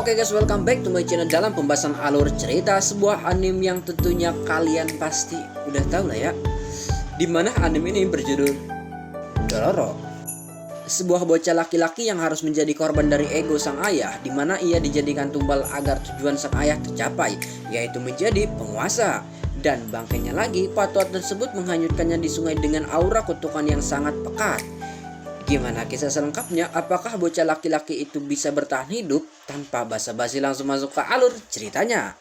Oke guys, welcome back to my channel dalam pembahasan alur cerita sebuah anime yang tentunya kalian pasti udah tahu lah ya. Dimana anime ini berjudul Dororo. Sebuah bocah laki-laki yang harus menjadi korban dari ego sang ayah, dimana ia dijadikan tumbal agar tujuan sang ayah tercapai, yaitu menjadi penguasa. Dan bangkainya lagi, patwa tersebut menghanyutkannya di sungai dengan aura kutukan yang sangat pekat. Gimana kisah selengkapnya? Apakah bocah laki-laki itu bisa bertahan hidup? Tanpa basa-basi langsung masuk ke alur ceritanya.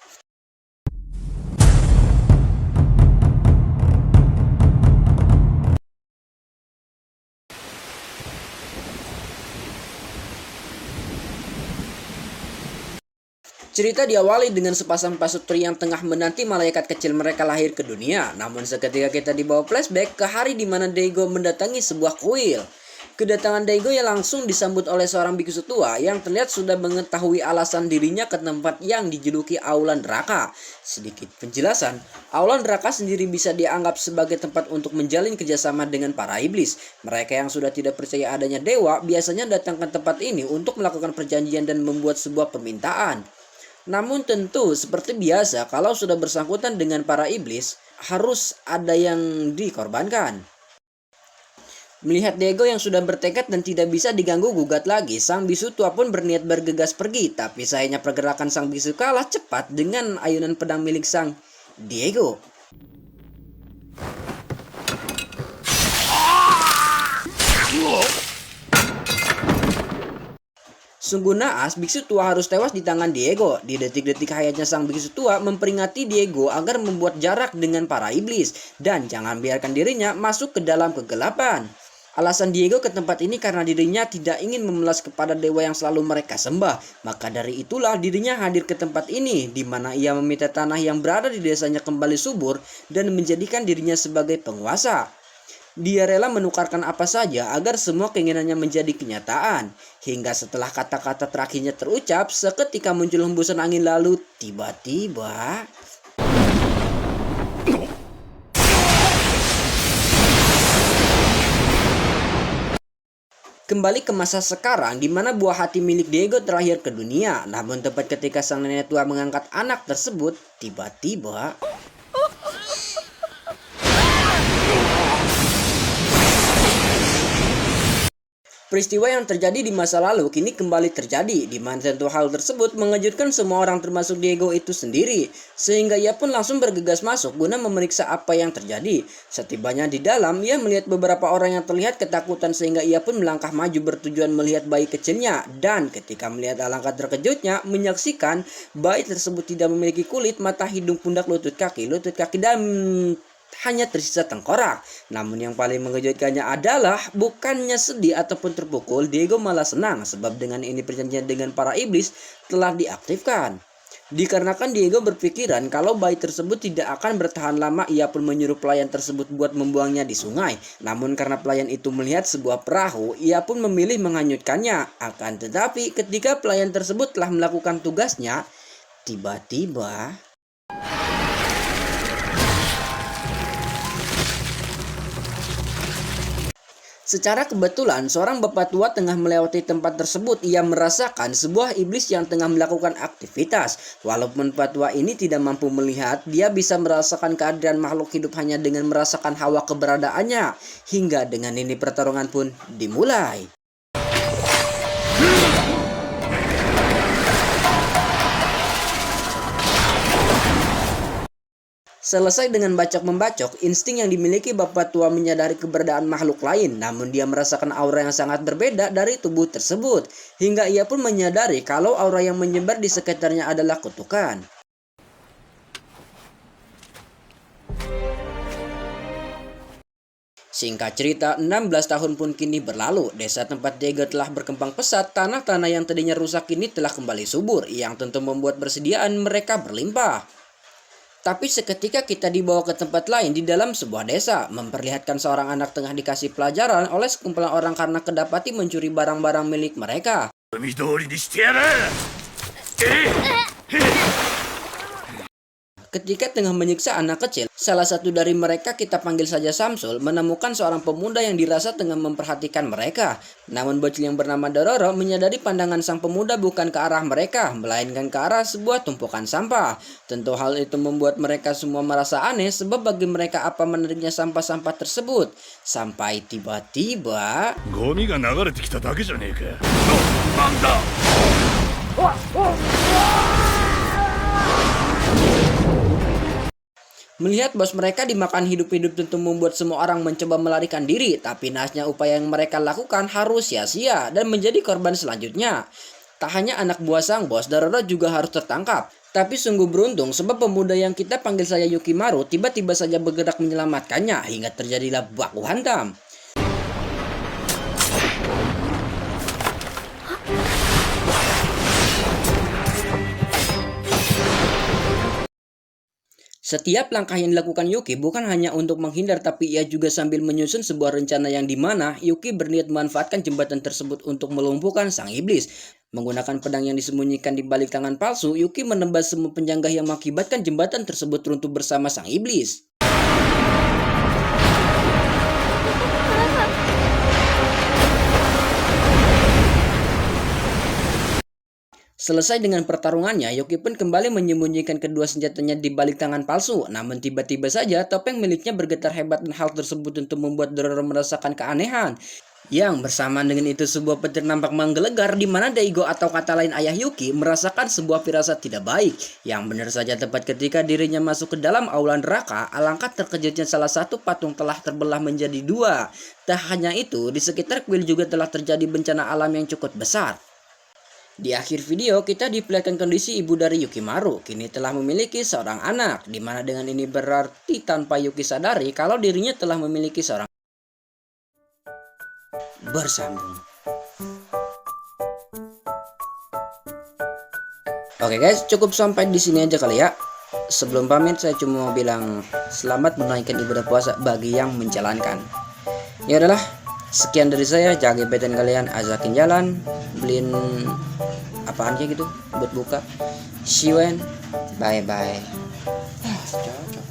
Cerita diawali dengan sepasang pasutri yang tengah menanti malaikat kecil mereka lahir ke dunia. Namun seketika kita dibawa flashback ke hari di mana Daigo mendatangi sebuah kuil. Kedatangan Daigo yang langsung disambut oleh seorang biksu tua yang terlihat sudah mengetahui alasan dirinya ke tempat yang dijuluki Aula Neraka. Sedikit penjelasan, Aula Neraka sendiri bisa dianggap sebagai tempat untuk menjalin kerjasama dengan para iblis. Mereka yang sudah tidak percaya adanya dewa biasanya datang ke tempat ini untuk melakukan perjanjian dan membuat sebuah permintaan. Namun tentu seperti biasa kalau sudah bersangkutan dengan para iblis harus ada yang dikorbankan. Melihat Daigo yang sudah bertekad dan tidak bisa diganggu gugat lagi, sang bisu tua pun berniat bergegas pergi. Tapi sayangnya pergerakan sang bisu kalah cepat dengan ayunan pedang milik sang Daigo. Sungguh naas, biksu tua harus tewas di tangan Daigo. Di detik-detik hayatnya sang biksu tua memperingati Daigo agar membuat jarak dengan para iblis dan jangan biarkan dirinya masuk ke dalam kegelapan. Alasan Daigo ke tempat ini karena dirinya tidak ingin memelas kepada dewa yang selalu mereka sembah. Maka dari itulah dirinya hadir ke tempat ini, di mana ia meminta tanah yang berada di desanya kembali subur dan menjadikan dirinya sebagai penguasa. Dia rela menukarkan apa saja agar semua keinginannya menjadi kenyataan. Hingga setelah kata-kata terakhirnya terucap, seketika muncul hembusan angin lalu tiba-tiba kembali ke masa sekarang di mana buah hati milik Daigo terlahir ke dunia. Namun tepat ketika sang nenek tua mengangkat anak tersebut, tiba-tiba peristiwa yang terjadi di masa lalu kini kembali terjadi, di mana tentu hal tersebut mengejutkan semua orang termasuk Daigo itu sendiri. Sehingga ia pun langsung bergegas masuk guna memeriksa apa yang terjadi. Setibanya di dalam, ia melihat beberapa orang yang terlihat ketakutan sehingga ia pun melangkah maju bertujuan melihat bayi kecilnya. Dan ketika melihat alangkah terkejutnya, menyaksikan bayi tersebut tidak memiliki kulit, mata, hidung, pundak, lutut kaki dan hanya tersisa tengkorak. Namun yang paling mengejutkannya adalah bukannya sedih ataupun terpukul, Daigo malah senang sebab dengan ini perjanjian dengan para iblis telah diaktifkan. Dikarenakan Daigo berpikiran kalau bayi tersebut tidak akan bertahan lama, ia pun menyuruh pelayan tersebut buat membuangnya di sungai. Namun karena pelayan itu melihat sebuah perahu, ia pun memilih menghanyutkannya. Akan tetapi ketika pelayan tersebut telah melakukan tugasnya, tiba-tiba secara kebetulan, seorang bapak tua tengah melewati tempat tersebut. Ia merasakan sebuah iblis yang tengah melakukan aktivitas. Walaupun bapak tua ini tidak mampu melihat, dia bisa merasakan keadaan makhluk hidup hanya dengan merasakan hawa keberadaannya. Hingga dengan ini pertarungan pun dimulai. Selesai dengan bacok-membacok, insting yang dimiliki bapak tua menyadari keberadaan makhluk lain. Namun dia merasakan aura yang sangat berbeda dari tubuh tersebut. Hingga ia pun menyadari kalau aura yang menyebar di sekitarnya adalah kutukan. Singkat cerita, 16 tahun pun kini berlalu. Desa tempat Daigo telah berkembang pesat. Tanah-tanah yang tadinya rusak kini telah kembali subur, yang tentu membuat persediaan mereka berlimpah. Tapi seketika kita dibawa ke tempat lain di dalam sebuah desa, memperlihatkan seorang anak tengah dikasih pelajaran oleh sekumpulan orang karena kedapati mencuri barang-barang milik mereka. Ketika tengah menyiksa anak kecil, salah satu dari mereka, kita panggil saja Samsul, menemukan seorang pemuda yang dirasa tengah memperhatikan mereka. Namun bocil yang bernama Dororo menyadari pandangan sang pemuda bukan ke arah mereka, melainkan ke arah sebuah tumpukan sampah. Tentu hal itu membuat mereka semua merasa aneh, sebab bagi mereka apa menariknya sampah-sampah tersebut. Sampai tiba-tiba... Gomi ga nagarete kita dake ja ne e ka. Nanda! Melihat bos mereka dimakan hidup-hidup tentu membuat semua orang mencoba melarikan diri, tapi nahasnya upaya yang mereka lakukan harus sia-sia dan menjadi korban selanjutnya. Tak hanya anak buah sang bos, Dororo juga harus tertangkap. Tapi sungguh beruntung sebab pemuda yang kita panggil saya Yukimaru tiba-tiba saja bergerak menyelamatkannya hingga terjadilah baku hantam. Setiap langkah yang dilakukan Yuki bukan hanya untuk menghindar, tapi ia juga sambil menyusun sebuah rencana yang dimana Yuki berniat memanfaatkan jembatan tersebut untuk melumpuhkan sang iblis. Menggunakan pedang yang disembunyikan di balik tangan palsu, Yuki menembas semua penjangkau yang mengakibatkan jembatan tersebut runtuh bersama sang iblis. Selesai dengan pertarungannya, Yuki pun kembali menyembunyikan kedua senjatanya di balik tangan palsu. Namun tiba-tiba saja topeng miliknya bergetar hebat dan hal tersebut tentu membuat Dororo merasakan keanehan. Yang bersamaan dengan itu sebuah petir nampak menggelegar di mana Daigo atau kata lain ayah Yuki merasakan sebuah firasat tidak baik. Yang benar saja tepat ketika dirinya masuk ke dalam aula neraka, alangkah terkejutnya salah satu patung telah terbelah menjadi dua. Tak hanya itu, di sekitar kuil juga telah terjadi bencana alam yang cukup besar. Di akhir video kita diperlihatkan kondisi ibu dari Yukimaru kini telah memiliki seorang anak, di mana dengan ini berarti tanpa Yuki sadari kalau dirinya telah memiliki seorang bersambung. Oke guys, cukup sampai di sini aja kali ya. Sebelum pamit saya cuma mau bilang selamat menunaikan ibadah puasa bagi yang menjalankan. Ya udahlah, sekian dari saya. Jaga gebetan kalian, ajakin jalan, beliin apaan aja gitu buat buka. See you and bye bye. Cocok.